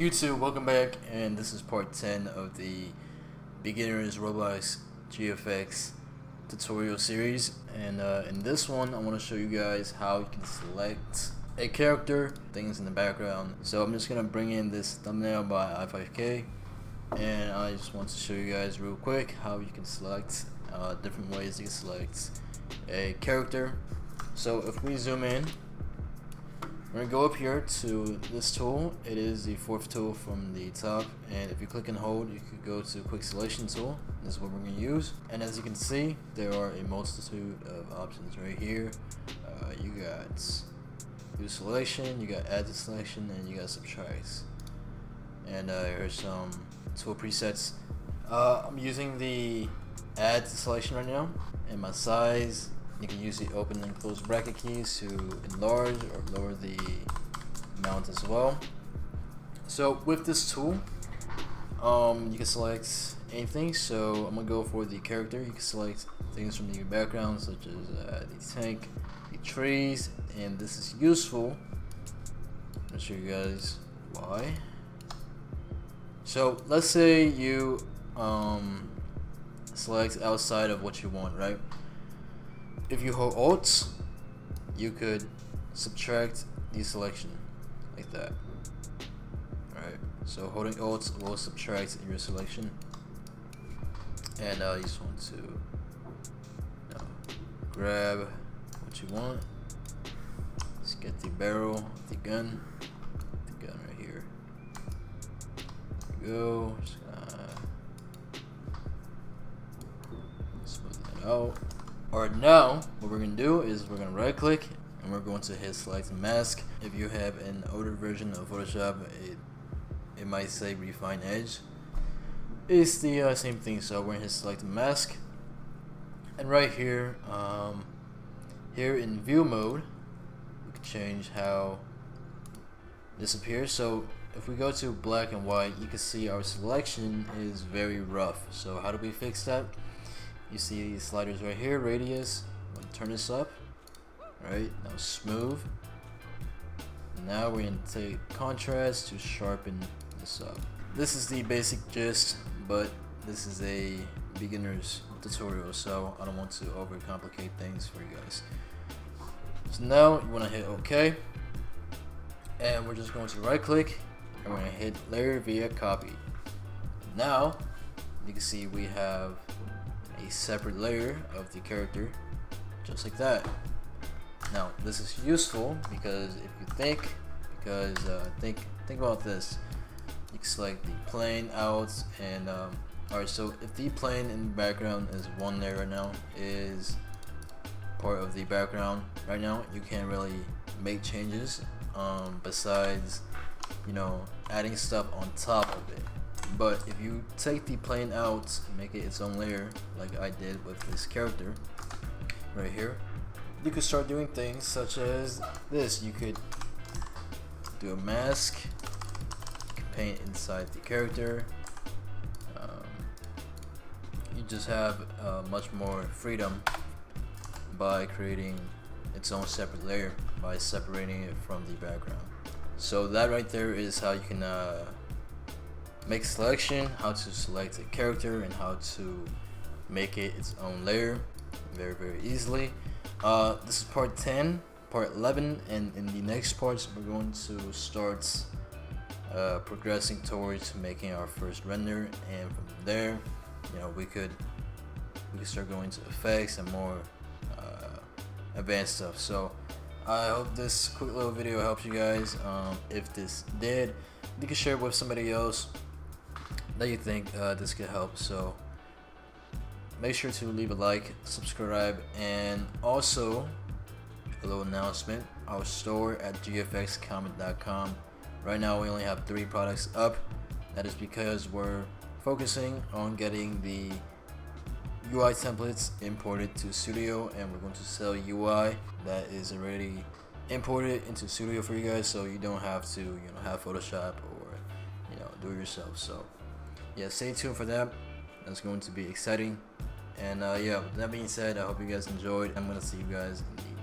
YouTube, welcome back, and this is part 10 of the beginner's Roblox GFX tutorial series. And in this one, I want to show you guys how you can select a character, things in the background. So I'm just gonna bring in this thumbnail by i5k, and I just want to show you guys real quick how you can select different ways you can select a character. So if we zoom in, we're gonna go up here to this tool. It is the fourth tool from the top, and if you click and hold, you could go to quick selection tool. This is what we're gonna use, and as you can see, there are a multitude of options right here. You got do selection, you got add to selection, and you got subtract. And here's some tool presets. I'm using the add to selection right now, and my size. You can use the open and close bracket keys to enlarge or lower the amount as well. So with this tool, you can select anything. So I'm gonna go for the character. You can select things from the background, such as the tank, the trees, and this is useful. I'll show you guys why. So let's say you select outside of what you want, right? If you hold Alt, you could subtract the selection like that. Alright, so holding Alt will subtract your selection, and you just want to grab what you want. Let's get the barrel of the gun right here. There we go. Just gonna smooth that out. Alright, now what we're going to do is we're going to right click and we're going to hit select mask. If you have an older version of Photoshop, it might say refine edge. It's the same thing, so we're going to hit select mask, and right here here in view mode we can change how this appears. So if we go to black and white, you can see our selection is very rough. So how do we fix that? You see these sliders right here, radius. I'm gonna turn this up. Right, now smooth. Now we're gonna take contrast to sharpen this up. This is the basic gist, but this is a beginner's tutorial, so I don't want to overcomplicate things for you guys. So now you wanna hit OK, and we're just going to right click and we're gonna hit layer via copy. Now you can see we have a separate layer of the character, just like that. Now this is useful because if you think about this, you can select the plane out, and alright, so if the plane in the background is one layer right now, is part of the background right now, you can't really make changes besides, you know, adding stuff on top of it. But if you take the plane out and make it its own layer, like I did with this character right here, you could start doing things such as this. You could do a mask, you can paint inside the character. You just have much more freedom by creating its own separate layer, by separating it from the background. So that right there is how you can make selection, how to select a character, and how to make it its own layer very easily. This is part 10, part 11, and in the next parts we're going to start progressing towards making our first render, and from there, you know, we could start going to effects and more advanced stuff. So I hope this quick little video helps you guys. If this did, you can share it with somebody else that you think this could help. So make sure to leave a like, subscribe, and also a little announcement: our store at gfxcomic.com. Right now we only have 3 products up. That is because we're focusing on getting the UI templates imported to Studio, and we're going to sell UI that is already imported into Studio for you guys, so you don't have to, you know, have Photoshop or, you know, do it yourself. So yeah, stay tuned for that. That's going to be exciting. And yeah, with that being said, I hope you guys enjoyed. I'm gonna see you guys in the